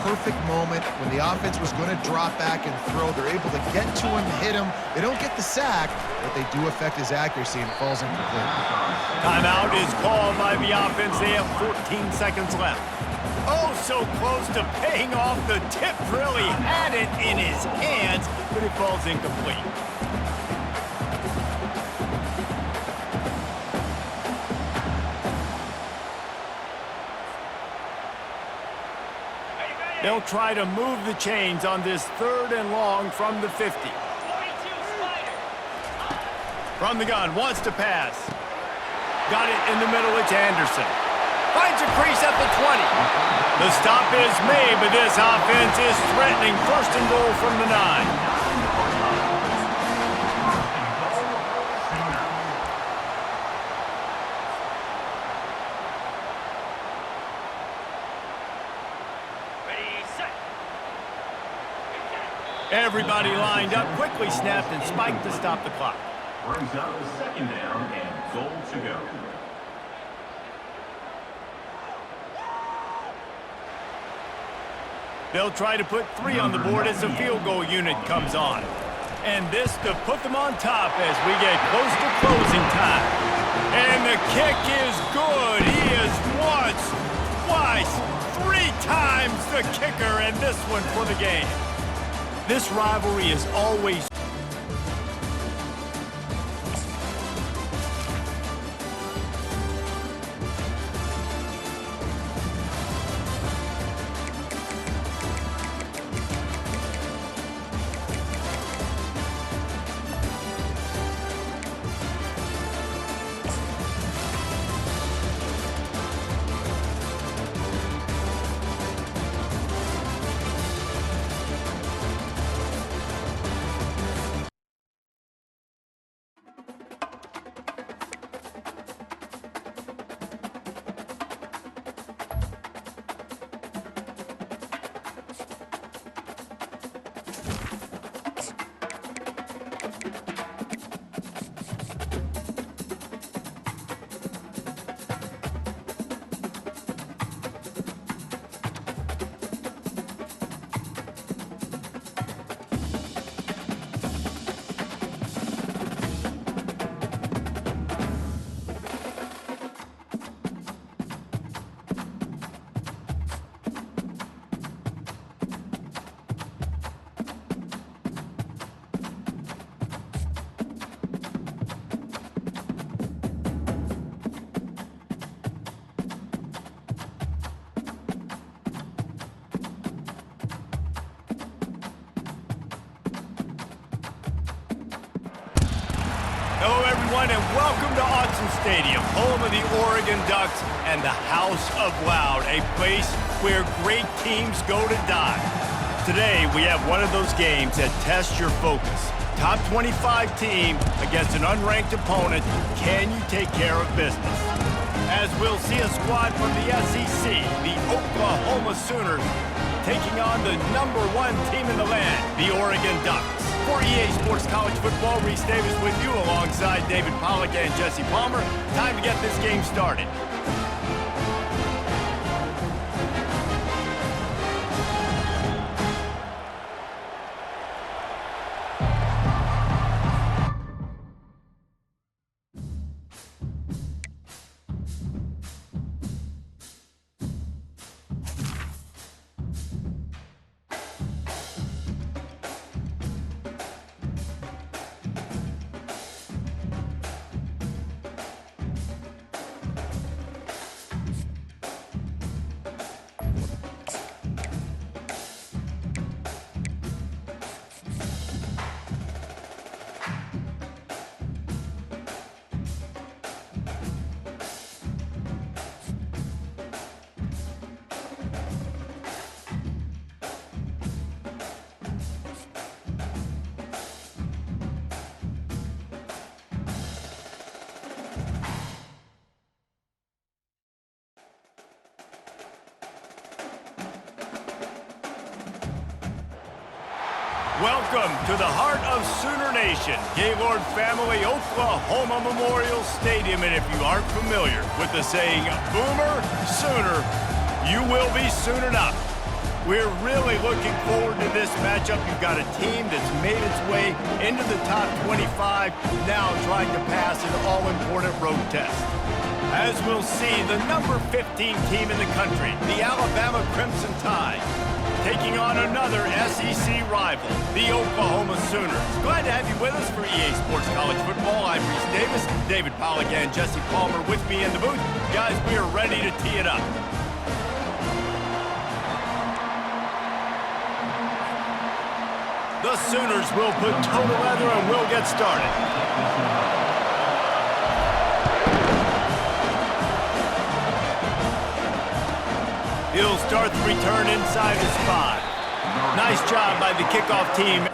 perfect moment when the offense was going to drop back and throw. They're able to get to him, hit him. They don't get the sack, but they do affect his accuracy and falls incomplete. Timeout is called by the offense. They have 14 seconds left. Oh, so close to paying off. The tip really had it in his hands, but it falls incomplete. They'll try to move the chains on this 3rd and long from the 50. From the gun, wants to pass. Got it in the middle, it's Anderson. Finds a crease at the 20. The stop is made, but this offense is threatening 1st and goal from the 9. Everybody lined up, quickly snapped and spiked to stop the clock. Brings out the 2nd down and goal to go. They'll try to put 3 on the board as the field goal unit comes on. And this to put them on top as we get close to closing time. And the kick is good. He is once, twice, 3 times the kicker, and this one for the game. This rivalry is always... Hello, everyone, and welcome to Autzen Stadium, home of the Oregon Ducks and the House of Loud, a place where great teams go to die. Today, we have one of those games that tests your focus. Top 25 team against an unranked opponent. Can you take care of business? As we'll see a squad from the SEC, the Oklahoma Sooners, taking on the #1 team in the land, the Oregon Ducks. For EA Sports College Football, Reese Davis with you alongside David Pollack and Jesse Palmer. Time to get this game started. Welcome to the heart of Sooner Nation, Gaylord Family Oklahoma Memorial Stadium. And if you aren't familiar with the saying, Boomer Sooner, you will be soon enough. We're really looking forward to this matchup. You've got a team that's made its way into the top 25, now trying to pass an all-important road test. As we'll see, the number 15 team in the country, the Alabama Crimson Tide, taking on another SEC rival, the Oklahoma Sooners. Glad to have you with us for EA Sports College Football. I'm Reese Davis, David Pollack and Jesse Palmer with me in the booth. Guys, we are ready to tee it up. The Sooners will put toe to leather and we'll get started. He'll start the return inside his 5. Nice job by the kickoff team.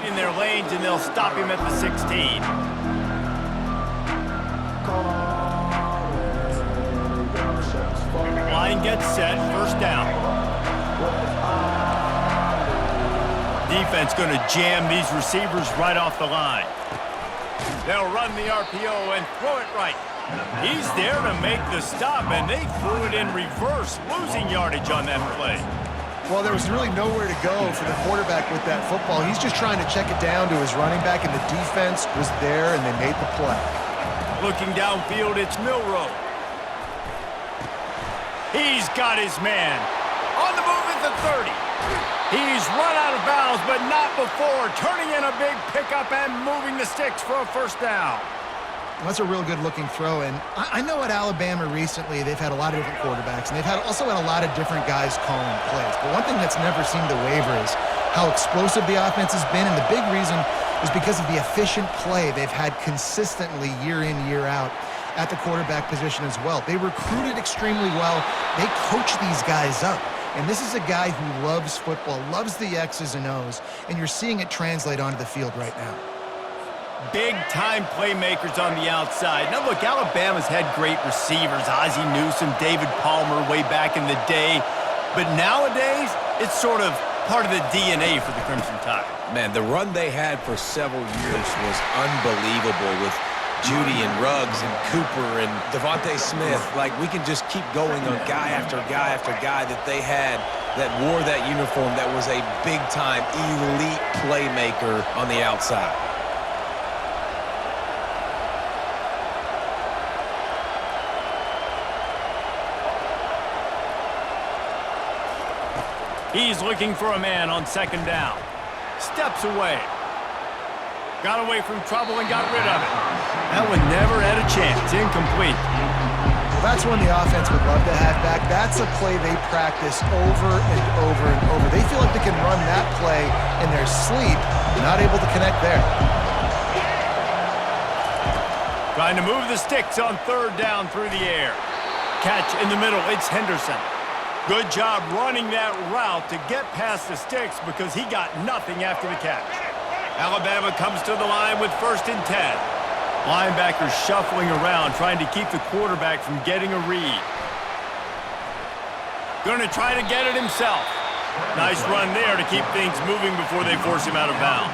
In their lanes, and they'll stop him at the 16. Line gets set, first down. Defense going to jam these receivers right off the line. They'll run the RPO and throw it right. He's there to make the stop, and they threw it in reverse, losing yardage on that play. Well, there was really nowhere to go for the quarterback with that football. He's just trying to check it down to his running back, and the defense was there, and they made the play. Looking downfield, it's Milroe. He's got his man. On the move at the 30. He's run out of bounds, but not before. Turning in a big pickup and moving the sticks for a first down. That's a real good-looking throw, and I know at Alabama recently they've had a lot of different quarterbacks, and they've also had a lot of different guys calling plays. But one thing that's never seemed to waver is how explosive the offense has been, and the big reason is because of the efficient play they've had consistently year in, year out at the quarterback position as well. They recruited extremely well. They coach these guys up. And this is a guy who loves football, loves the X's and O's, and you're seeing it translate onto the field right now. Big-time playmakers on the outside. Now, look, Alabama's had great receivers, Ozzie Newsome, David Palmer way back in the day. But nowadays, it's sort of part of the DNA for the Crimson Tide. Man, the run they had for several years was unbelievable with Judy and Ruggs and Cooper and Devontae Smith. Like, we can just keep going on guy after guy after guy that they had that wore that uniform that was a big-time elite playmaker on the outside. He's looking for a man on second down. Steps away. Got away from trouble and got rid of it. That one never had a chance. Incomplete. Well, that's one the offense would love to have back. That's a play they practice over and over and over. They feel like they can run that play in their sleep, not able to connect there. Trying to move the sticks on third down through the air. Catch in the middle. It's Henderson. Good job running that route to get past the sticks because he got nothing after the catch. Alabama comes to the line with 1st and 10. Linebackers shuffling around, trying to keep the quarterback from getting a read. Going to try to get it himself. Nice run there to keep things moving before they force him out of bounds.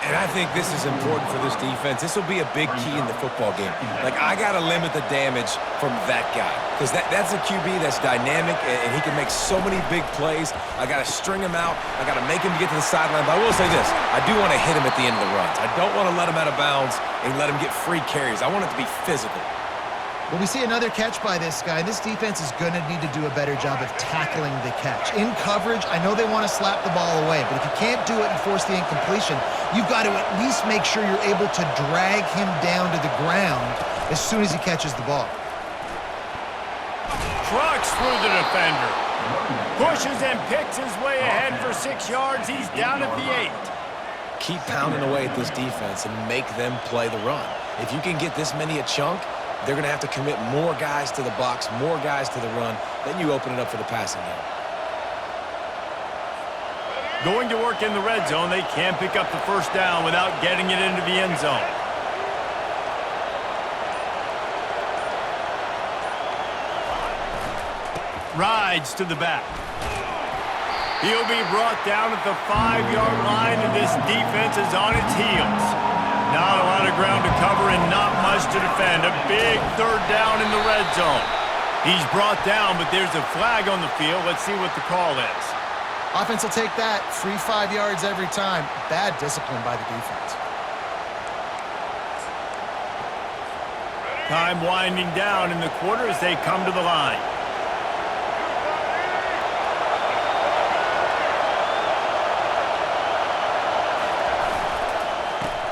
And I think this is important for this defense. This will be a big key in the football game. Like, I got to limit the damage from that guy because that's a QB that's dynamic, and he can make so many big plays. I got to string him out. I got to make him get to the sideline. But I will say this. I do want to hit him at the end of the runs. I don't want to let him out of bounds and let him get free carries. I want it to be physical. Well, we see another catch by this guy. This defense is going to need to do a better job of tackling the catch. In coverage, I know they want to slap the ball away, but if you can't do it and force the incompletion, you've got to at least make sure you're able to drag him down to the ground as soon as he catches the ball. Trucks through the defender. Pushes and picks his way ahead for 6 yards. He's down at the 8. Keep pounding away at this defense and make them play the run. If you can get this many a chunk, they're going to have to commit more guys to the box, more guys to the run. Then you open it up for the passing game. Going to work in the red zone. They can't pick up the first down without getting it into the end zone. Rides to the back. He'll be brought down at the 5-yard line, and this defense is on its heels. Not a lot of ground to cover and not much to defend. A big third down in the red zone. He's brought down, but there's a flag on the field. Let's see what the call is. Offense will take that. Free 5 yards every time. Bad discipline by the defense. Time winding down in the quarter as they come to the line.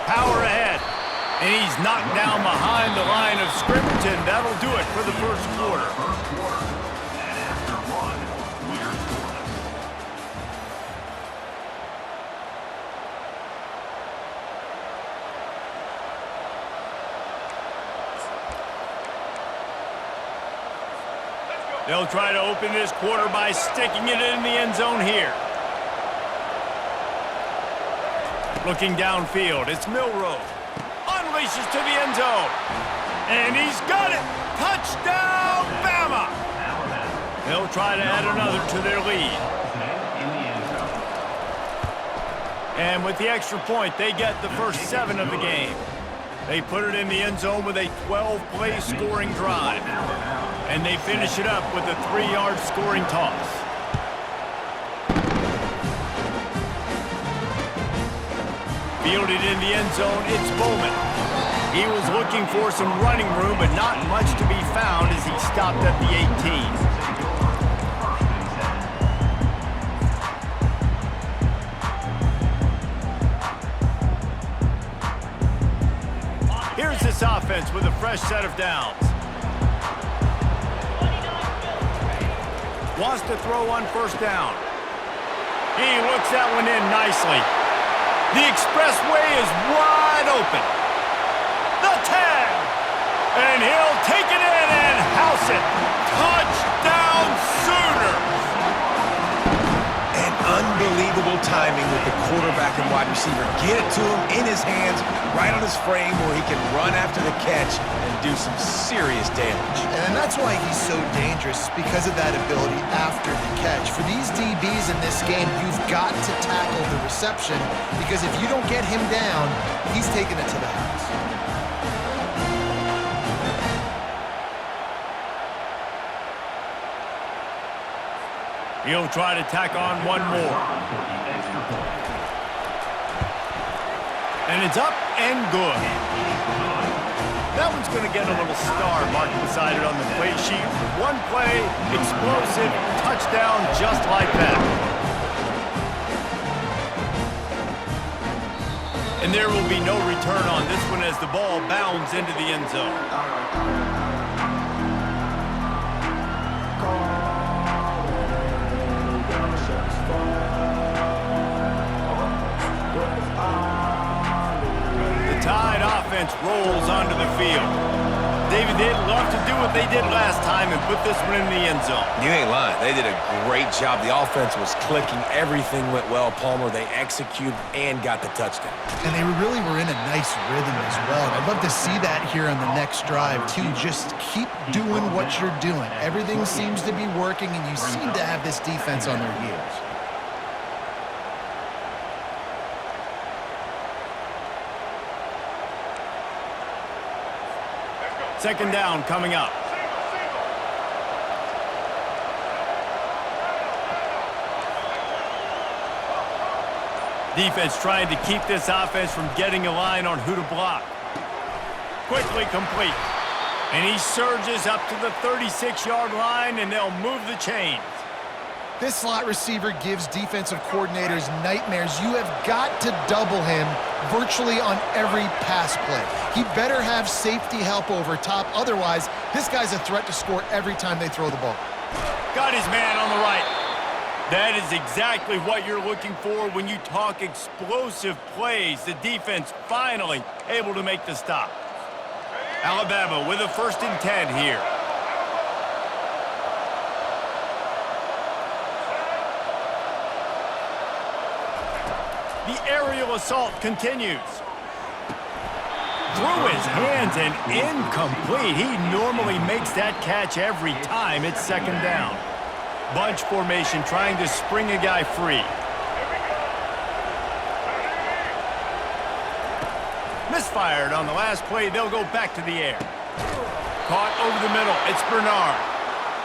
Power ahead. And he's knocked down behind the line of scrimmage, and that'll do it for the first quarter. And after one, we're scoreless. They'll try to open this quarter by sticking it in the end zone here. Looking downfield, it's Milroe. Unleashes to the end zone. And he's got it! Touchdown, Bama! They'll try to add another to their lead. In the end zone. And with the extra point, they get the first 7 of the game. They put it in the end zone with a 12-play scoring drive. And they finish it up with a 3-yard scoring toss. Fielded in the end zone, it's Bowman. He was looking for some running room, but not much to be found as he stopped at the 18. Here's this offense with a fresh set of downs. Wants to throw on first down. He looks that one in nicely. The expressway is wide open. The tag. And he'll take it in and house it. Touchdown Sooners. And unbelievable timing with the quarterback and wide receiver. Get it to him in his hands, right on his frame where he can run after the catch and do some serious damage. And that's why he's so dangerous, because of that ability after the catch. For these DBs in this game, you've got to tackle the reception, because if you don't get him down, he's taking it to the house. He'll try to tack on one more. And it's up and good. That one's going to get a little star marked beside it on the play sheet. One play, explosive, touchdown just like that. And there will be no return on this one as the ball bounds into the end zone. Tide offense rolls onto the field. David, they'd love to do what they did last time and put this one in the end zone. You ain't lying. They did a great job. The offense was clicking. Everything went well. Palmer, they executed and got the touchdown. And they really were in a nice rhythm as well. And I'd love to see that here on the next drive, too. Just keep doing what you're doing. Everything seems to be working, and you seem to have this defense on their heels. Second down coming up. Defense trying to keep this offense from getting a line on who to block. Quickly complete. And he surges up to the 36-yard line, and they'll move the chains. This slot receiver gives defensive coordinators nightmares. You have got to double him virtually on every pass play. He better have safety help over top. Otherwise, this guy's a threat to score every time they throw the ball. Got his man on the right. That is exactly what you're looking for when you talk explosive plays. The defense finally able to make the stop. Alabama with a 1st and 10 here. The aerial assault continues. Through his hands and incomplete. He normally makes that catch every time it's 2nd down. Bunch formation trying to spring a guy free. Misfired on the last play. They'll go back to the air. Caught over the middle. It's Bernard.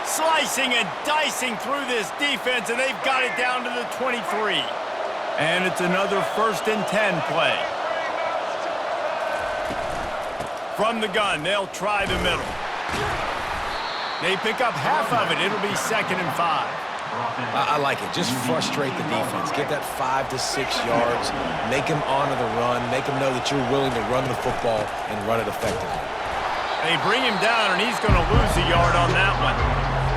Slicing and dicing through this defense, and they've got it down to the 23. And it's another 1st and 10 play. From the gun, they'll try the middle. They pick up half of it. It'll be 2nd and 5. I like it. Just frustrate the defense. Get that 5 to 6 yards. Make them honor the run. Make them know that you're willing to run the football and run it effectively. They bring him down, and he's going to lose a yard on that one.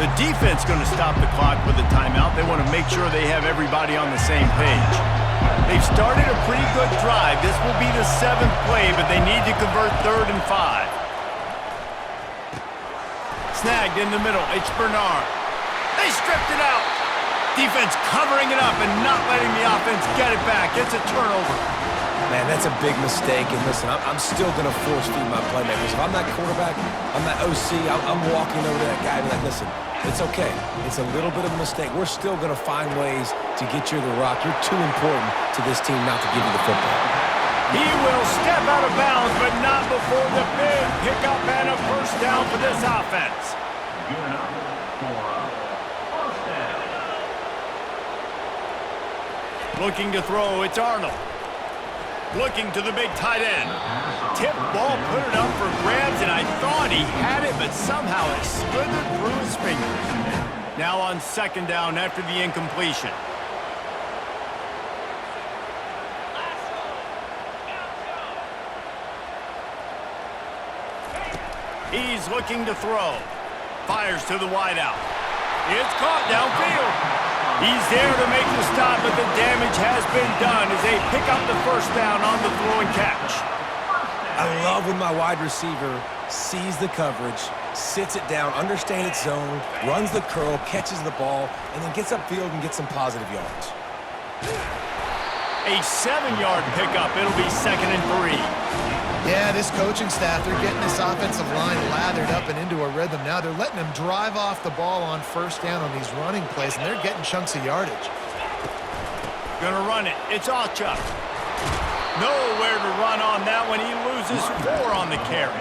The defense going to stop the clock with a timeout. They want to make sure they have everybody on the same page. They've started a pretty good drive. This will be the 7th play, but they need to convert 3rd and 5. Snagged in the middle. It's Bernard. They stripped it out. Defense covering it up and not letting the offense get it back. It's a turnover. Man, that's a big mistake. And listen, I'm still going to force feed my playmakers. If I'm that quarterback, I'm that OC, I'm walking over to that guy and be like, listen, it's okay. It's a little bit of a mistake. We're still going to find ways to get you the rock. You're too important to this team not to give you the football. He will step out of bounds, but not before the big pickup and a 1st down for this offense. Good enough for a 1st down. Looking to throw, it's Arnold. Looking to the big tight end. Tip ball, put it up for grabs, and I thought he had it, but somehow it slithered through his fingers. Now on 2nd down after the incompletion. He's looking to throw. Fires to the wideout. It's caught downfield. He's there to make the stop, but the damage has been done as they pick up the 1st down on the throw and catch. I love when my wide receiver sees the coverage, sits it down, understands its zone, runs the curl, catches the ball, and then gets upfield and gets some positive yards. A 7-yard pickup. It'll be 2nd and 3. Yeah, this coaching staff, they're getting this offensive line lathered up and into a rhythm now. They're letting them drive off the ball on 1st down on these running plays, and they're getting chunks of yardage. Gonna run it. It's Ocha. Nowhere to run on that one. He loses 4 on the carry.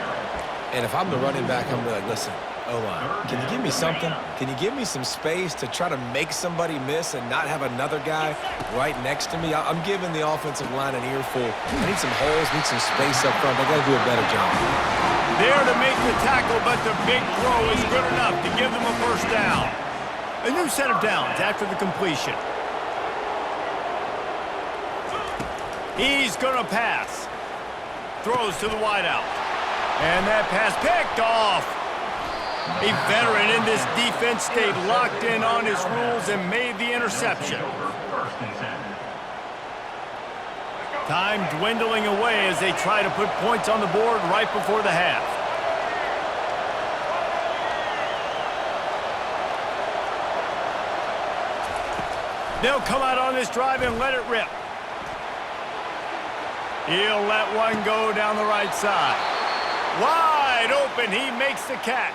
And if I'm the running back, I'm like, listen, O-line, can you give me something? Can you give me some space to try to make somebody miss and not have another guy right next to me? I'm giving the offensive line an earful. I need some holes, need some space up front. They got to do a better job. There to make the tackle, but the big throw is good enough to give them a 1st down. A new set of downs after the completion. He's gonna pass. Throws to the wideout. And that pass picked off. A veteran in this defense stayed locked in on his rules and made the interception. Time dwindling away as they try to put points on the board right before the half. They'll come out on this drive and let it rip. He'll let one go down the right side. Wide open, he makes the catch.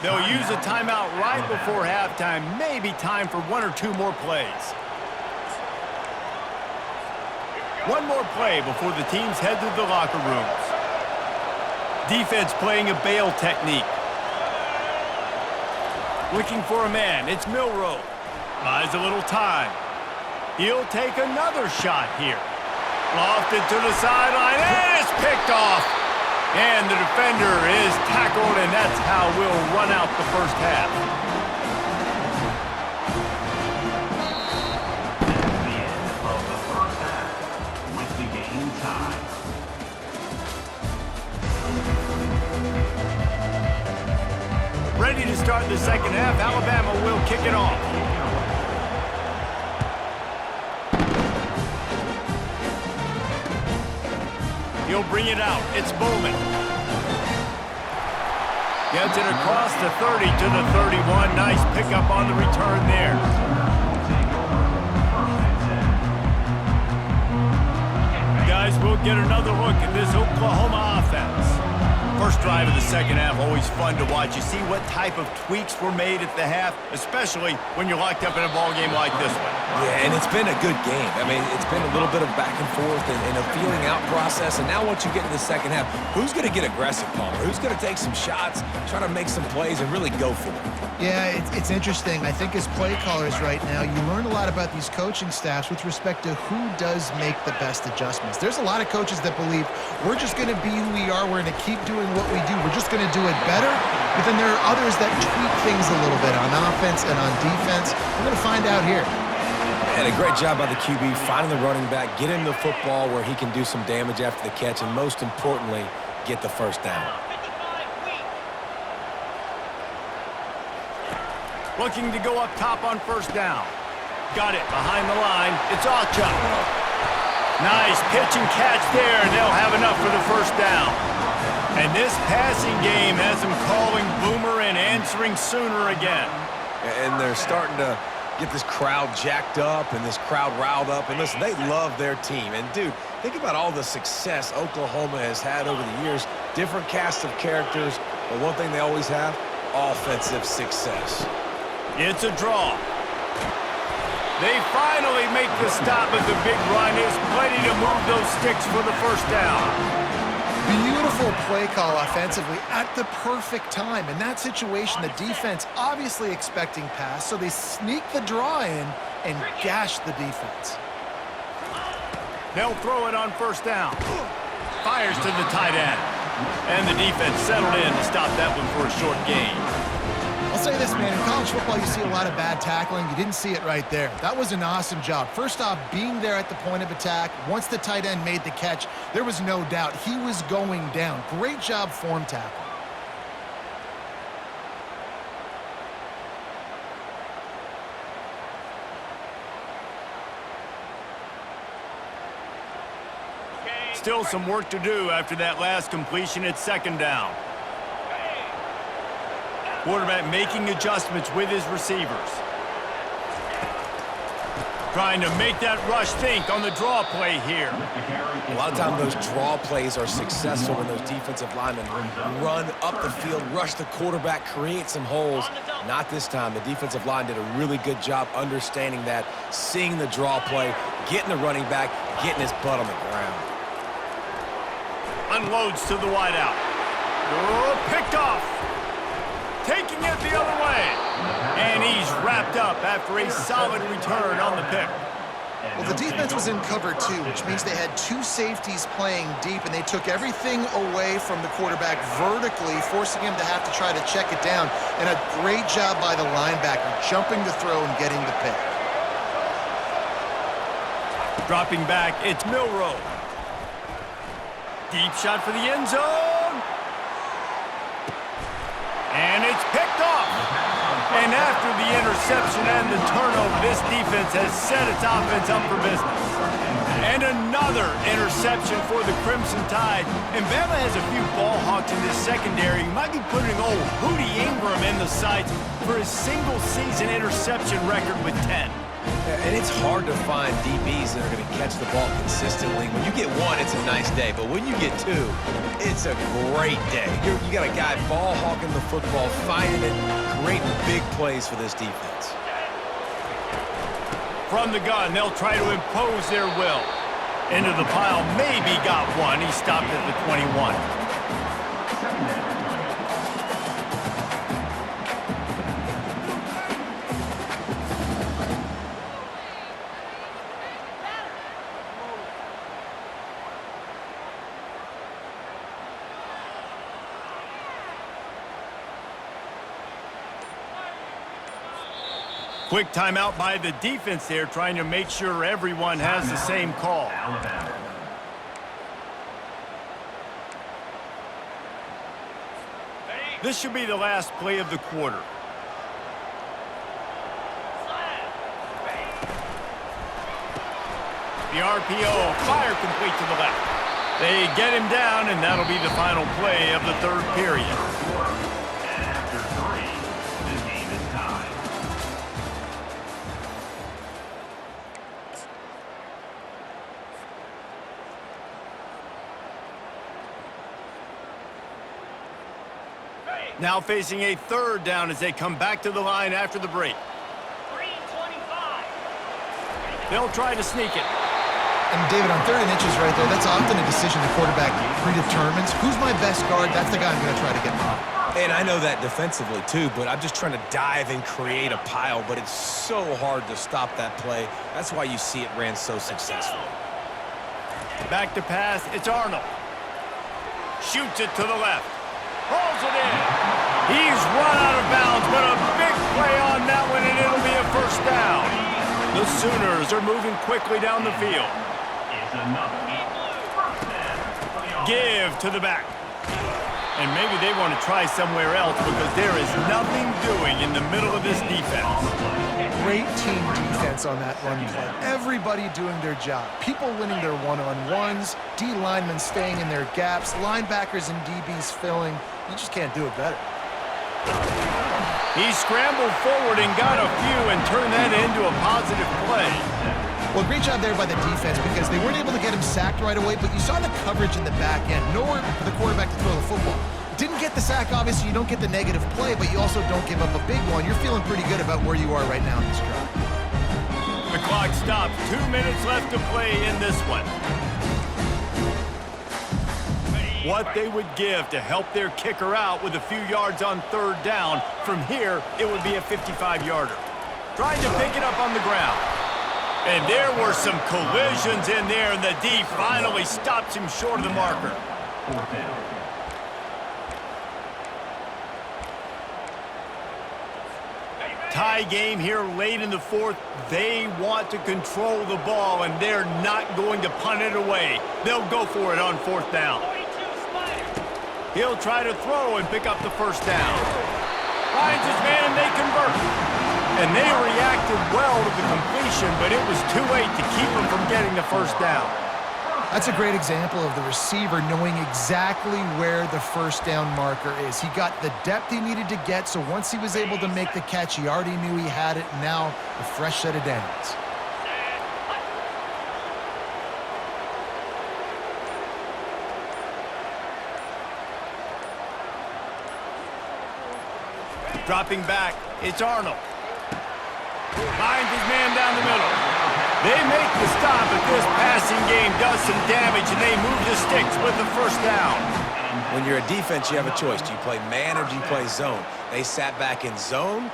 They'll use a timeout right before halftime. Maybe time for 1 or 2 more plays. One more play before the teams head to the locker rooms. Defense playing a bail technique. Looking for a man, it's Milroe. Buys a little time. He'll take another shot here. Lofted to the sideline, and it's picked off. And the defender is tackled, and that's how we'll run out the 1st half. That's the end of the 1st half with the game tied. Ready to start the second half. Alabama will kick it off. He'll bring it out. It's Bowman. Gets it across the 30 to the 31. Nice pickup on the return there. Guys, we'll get another look at this Oklahoma offense. First drive of the second half, always fun to watch. You see what type of tweaks were made at the half, especially when you're locked up in a ball game like this one. Yeah, and it's been a good game. I mean, it's been a little bit of back and forth and a feeling out process. And now once you get in the second half, who's going to get aggressive, Palmer? Who's going to take some shots, try to make some plays, and really go for it? Yeah, it's interesting. I think as play callers right now, you learn a lot about these coaching staffs with respect to who does make the best adjustments. There's a lot of coaches that believe we're just going to be who we are. We're going to keep doing what we do. We're just going to do it better. But then there are others that tweak things a little bit on offense and on defense. We're going to find out here. And a great job by the QB finding the running back, get him the football where he can do some damage after the catch, and most importantly, get the first down. Looking to go up top on first down. Got it behind the line. It's Achuk. Nice pitch and catch there, and they'll have enough for the first down. And this passing game has them calling Boomer and answering Sooner again. And they're starting to get this crowd jacked up and this crowd riled up. And listen, they love their team. And, dude, think about all the success Oklahoma has had over the years. Different cast of characters, but one thing they always have, offensive success. It's a draw. They finally make the stop, but the big run is plenty to move those sticks for the first down. Beautiful play call offensively at the perfect time. In that situation, the defense obviously expecting pass, so they sneak the draw in and gash the defense. They'll throw it on first down. Fires to the tight end. And the defense settled in to stop that one for a short gain. I'll say this, man, in college football, you see a lot of bad tackling. You didn't see it right there. That was an awesome job. First off, being there at the point of attack. Once the tight end made the catch, there was no doubt he was going down. Great job form tackle. Still some work to do after that last completion. It's second down. Quarterback making adjustments with his receivers. Trying to make that rush think on the draw play here. A lot of times those draw plays are successful when those defensive linemen run up the field, rush the quarterback, create some holes. Not this time. The defensive line did a really good job understanding that, seeing the draw play, getting the running back, getting his butt on the ground. Unloads to the wideout. Oh, picked off. Taking it the other way. And he's wrapped up after a solid return on the pick. Well, the defense was in cover two, which means they had two safeties playing deep, and they took everything away from the quarterback vertically, forcing him to have to try to check it down. And a great job by the linebacker, jumping the throw and getting the pick. Dropping back, it's Milroe. Deep shot for the end zone. And it's picked off. And after the interception and the turnover, this defense has set its offense up for business. And another interception for the Crimson Tide. And Bama has a few ball hawks in this secondary. You might be putting old Hootie Ingram in the sights for his single-season interception record with 10. And it's hard to find DBs that are going to catch the ball consistently. When you get one, it's a nice day. But when you get two, it's a great day. You got a guy ball hawking the football, finding it, creating big plays for this defense. From the gun, they'll try to impose their will. Into the pile, maybe got one. He stopped at the 21. Quick timeout by the defense there, trying to make sure everyone has the same call. This should be the last play of the quarter. The RPO, fire complete to the left. They get him down, and that'll be the final play of the third period. And after 3, the game is tied. Now facing a third down as they come back to the line after the break. 3:25. They'll try to sneak it. And David, on 3rd and inches right there, that's often a decision the quarterback predetermines. Who's my best guard? That's the guy I'm going to try to get by. And I know that defensively too, but I'm just trying to dive and create a pile, but it's so hard to stop that play. That's why you see it ran so successfully. Back to pass, it's Arnold. Shoots it to the left. Pulls it in. He's run out of bounds, but a big play on that one, and it'll be a first down. The Sooners are moving quickly down the field. It's another first down for the offense. Give to the back. And maybe they want to try somewhere else because there is nothing doing in the middle of this defense. Great team defense on that run play. Everybody doing their job. People winning their one-on-ones, D linemen staying in their gaps, linebackers and DBs filling. You just can't do it better. He scrambled forward and got a few and turned that into a positive play. Well, great job there by the defense because they weren't able to get him sacked right away, but you saw the coverage in the back end. Nowhere for the quarterback to throw the football. Didn't get the sack, obviously. You don't get the negative play, but you also don't give up a big one. You're feeling pretty good about where you are right now in this drive. The clock stopped. 2 minutes left to play in this one. What they would give to help their kicker out with a few yards on 3rd down. From here, it would be a 55-yarder. Trying to pick it up on the ground. And there were some collisions in there, and the D finally stops him short of the marker. 4th down. Tie game here late in the 4th. They want to control the ball, and they're not going to punt it away. They'll go for it on 4th down. 42 Spider. He'll try to throw and pick up the first down. Finds his man, and they convert. And they reacted well to the completion, but it was too late to keep him from getting the first down. That's a great example of the receiver knowing exactly where the first down marker is. He got the depth he needed to get, so once he was able to make the catch, he already knew he had it. Now, a fresh set of downs. Dropping back, it's Arnold. Finds his man down the middle. They make the stop, but this passing game does some damage, and they move the sticks with the first down. When you're a defense, you have a choice. Do you play man or do you play zone? They sat back in zone.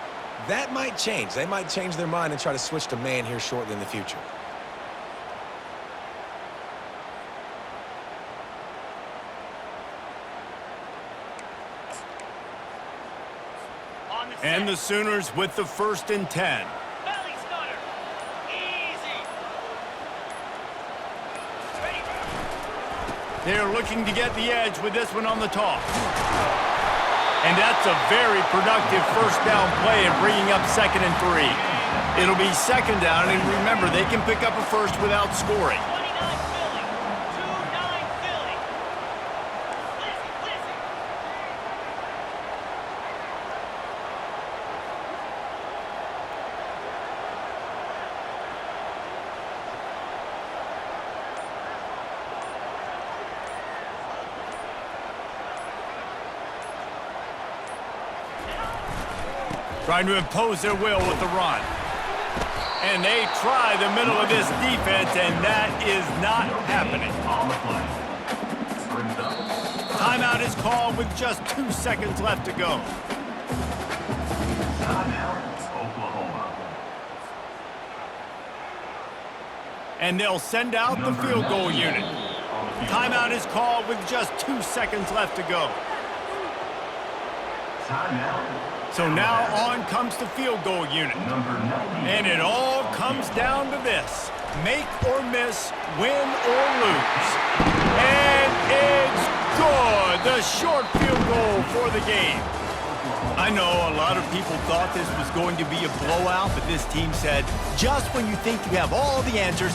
That might change. They might change their mind and try to switch to man here shortly in the future. On the And set. the Sooners with the 1st and 10. Belly stunner. Easy. Ready. They're looking to get the edge with this one on the toss. And that's a very productive first down play and bringing up 2nd and 3. It'll be 2nd down, and remember, they can pick up a first without scoring. 29 Philly. 2-9 Philly. Lizzie. Trying to impose their will with the run. And they try the middle of this defense, and that is not happening. On the play. Brings up Timeout is called with just 2 seconds left to go. timeout, Oklahoma. And they'll send out the field goal unit. Timeout is called with just 2 seconds left to go. Timeout. So now on comes the field goal unit. Number 90. And it all comes down to this. Make or miss, win or lose. And it's Good. The short field goal for the game. I know a lot of people thought this was going to be a blowout, but this team said, just when you think you have all the answers,